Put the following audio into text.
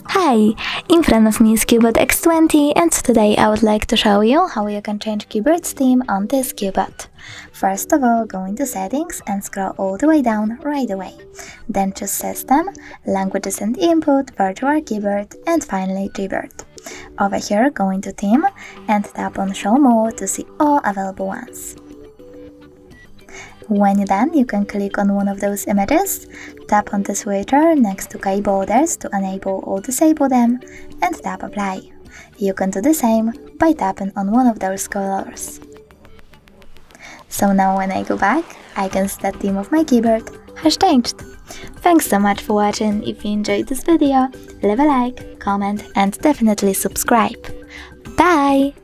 Hi! In front of me is CUBOT X20 and today I would like to show you how you can change keyboard's theme on this CUBOT. First of all, go into settings and scroll all the way down right away. Then choose System, Languages and Input, Virtual Keyboard and finally Keyboard. Over here, go into Theme and tap on Show More to see all available ones. When you're done, you can click on one of those images, tap on the switcher next to key borders to enable or disable them, and tap Apply. You can do the same by tapping on one of those colors. So now when I go back, I can see that theme of my keyboard has changed. Thanks so much for watching. If you enjoyed this video, leave a like, comment and definitely subscribe. Bye!